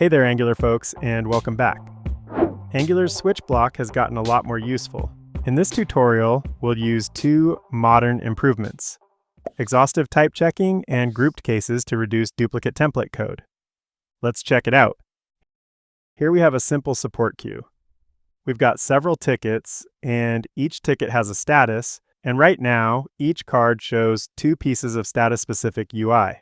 Hey there, Angular folks, and welcome back. Angular's switch block has gotten a lot more useful. In this tutorial, we'll use two modern improvements: exhaustive type checking and grouped cases to reduce duplicate template code. Let's check it out. Here we have a simple support queue. We've got several tickets, and each ticket has a status, and right now, each card shows two pieces of status-specific UI.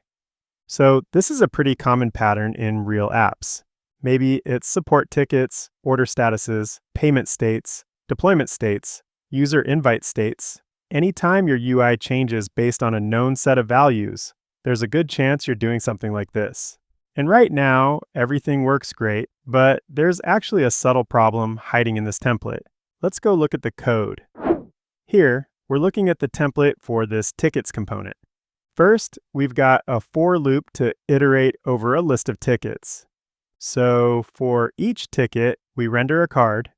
So this is a pretty common pattern in real apps. Maybe it's support tickets, order statuses, payment states, deployment states, user invite states. Anytime your UI changes based on a known set of values, there's a good chance you're doing something like this. And right now, everything works great, but there's actually a subtle problem hiding in this template. Let's go look at the code. Here, we're looking at the template for this tickets component. First, we've got a for loop to iterate over a list of tickets. So for each ticket, we render a card,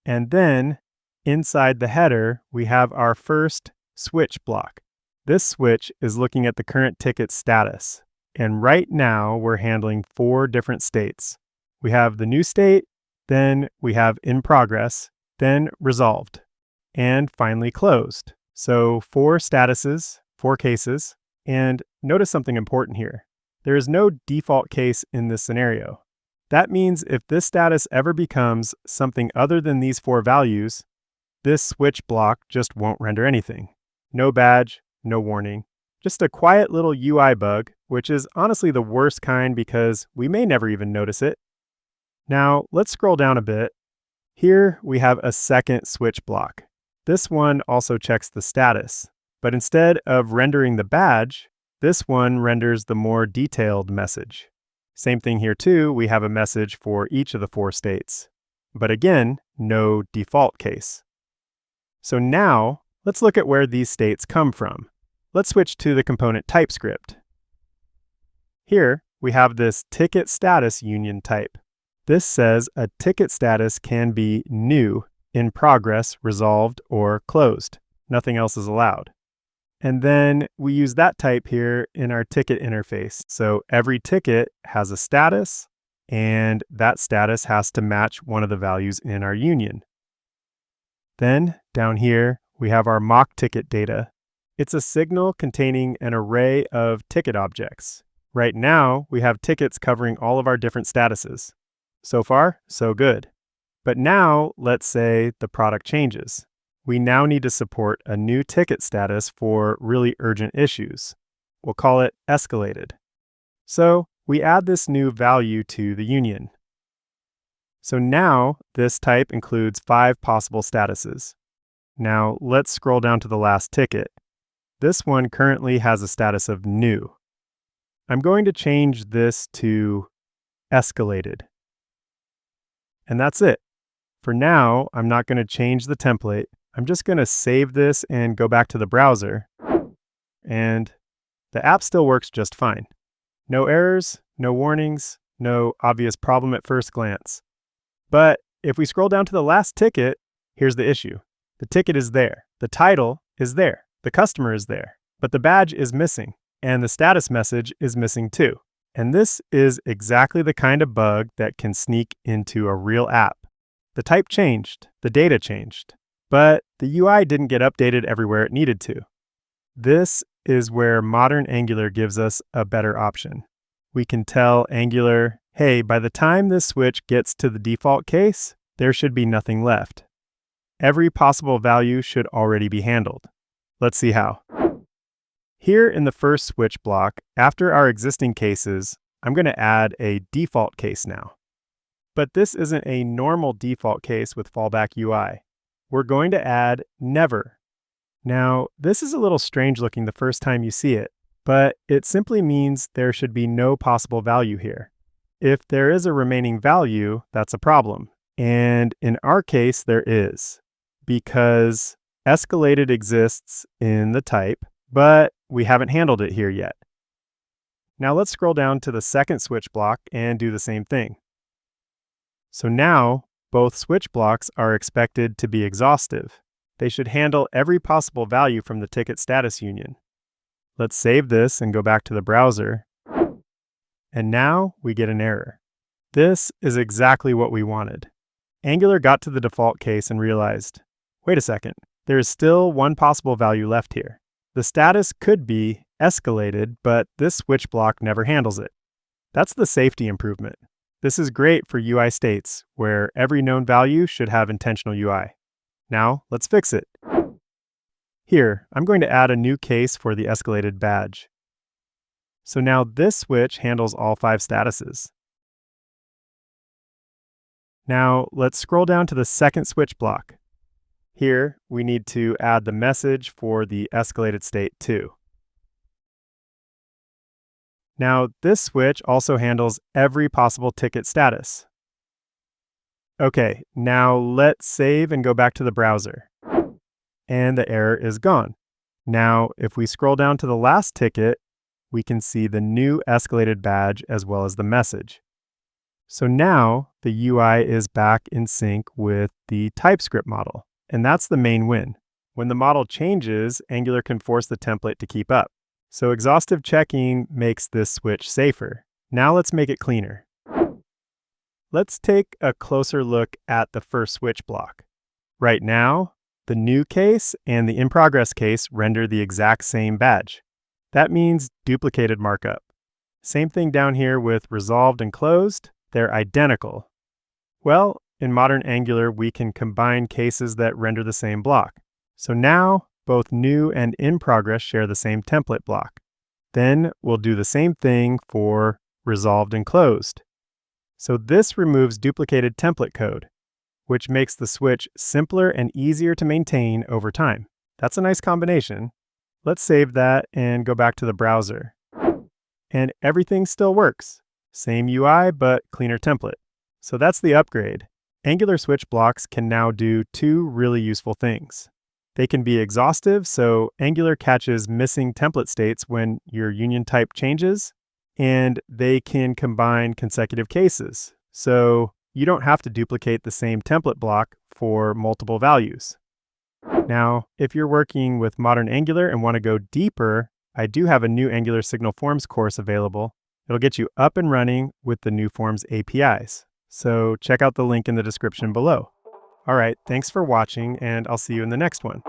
and then inside the header, we have our first switch block. This switch is looking at the current ticket status. And right now, we're handling 4 different states. We have the new state, then we have in progress, then resolved, and finally closed. So 4 statuses, 4 cases, and notice something important here. There is no default case in this scenario. That means if this status ever becomes something other than these 4 values, this switch block just won't render anything. No badge, no warning, just a quiet little UI bug, which is honestly the worst kind because we may never even notice it. Now let's scroll down a bit. Here we have a second switch block. This one also checks the status. But instead of rendering the badge, this one renders the more detailed message. Same thing here too, we have a message for each of the 4 states. But again, no default case. So now, let's look at where these states come from. Let's switch to the component TypeScript. Here, we have this ticket status union type. This says a ticket status can be new, in progress, resolved, or closed. Nothing else is allowed. And then we use that type here in our ticket interface. So every ticket has a status, and that status has to match one of the values in our union. Then down here, we have our mock ticket data. It's a signal containing an array of ticket objects. Right now, we have tickets covering all of our different statuses. So far, so good. But now, let's say the product changes. We now need to support a new ticket status for really urgent issues. We'll call it escalated. So we add this new value to the union. So now this type includes 5 possible statuses. Now let's scroll down to the last ticket. This one currently has a status of new. I'm going to change this to escalated. And that's it. For now, I'm not going to change the template. I'm just going to save this and go back to the browser, and the app still works just fine. No errors, no warnings, no obvious problem at first glance. But if we scroll down to the last ticket, here's the issue. The ticket is there, the title is there, the customer is there, but the badge is missing, and the status message is missing too. And this is exactly the kind of bug that can sneak into a real app. The type changed, the data changed, but the UI didn't get updated everywhere it needed to. This is where modern Angular gives us a better option. We can tell Angular, hey, by the time this switch gets to the default case, there should be nothing left. Every possible value should already be handled. Let's see how. Here in the first switch block, after our existing cases, I'm going to add a default case now. But this isn't a normal default case with fallback UI. We're going to add never. Now, this is a little strange looking the first time you see it, but it simply means there should be no possible value here. If there is a remaining value, that's a problem. And in our case, there is, because escalated exists in the type, but we haven't handled it here yet. Now let's scroll down to the second switch block and do the same thing. So now, both switch blocks are expected to be exhaustive. They should handle every possible value from the ticket status union. Let's save this and go back to the browser. And now we get an error. This is exactly what we wanted. Angular got to the default case and realized, wait a second, there is still one possible value left here. The status could be escalated, but this switch block never handles it. That's the safety improvement. This is great for UI states, where every known value should have intentional UI. Now, let's fix it. Here, I'm going to add a new case for the escalated badge. So now this switch handles all 5 statuses. Now, let's scroll down to the second switch block. Here, we need to add the message for the escalated state too. Now, this switch also handles every possible ticket status. Okay, now let's save and go back to the browser. And the error is gone. Now, if we scroll down to the last ticket, we can see the new escalated badge as well as the message. So now the UI is back in sync with the TypeScript model, and that's the main win. When the model changes, Angular can force the template to keep up. So exhaustive checking makes this switch safer. Now let's make it cleaner. Let's take a closer look at the first switch block. Right now, the new case and the in progress case render the exact same badge. That means duplicated markup. Same thing down here with resolved and closed. They're identical. Well, in modern Angular, we can combine cases that render the same block. So now, both new and in progress share the same template block. Then we'll do the same thing for resolved and closed. So this removes duplicated template code, which makes the switch simpler and easier to maintain over time. That's a nice combination. Let's save that and go back to the browser. And everything still works. Same UI, but cleaner template. So that's the upgrade. Angular switch blocks can now do 2 really useful things. They can be exhaustive, so Angular catches missing template states when your union type changes, and they can combine consecutive cases. So you don't have to duplicate the same template block for multiple values. Now, if you're working with modern Angular and want to go deeper, I do have a new Angular Signal Forms course available. It'll get you up and running with the new Forms APIs. So check out the link in the description below. All right, thanks for watching, and I'll see you in the next one.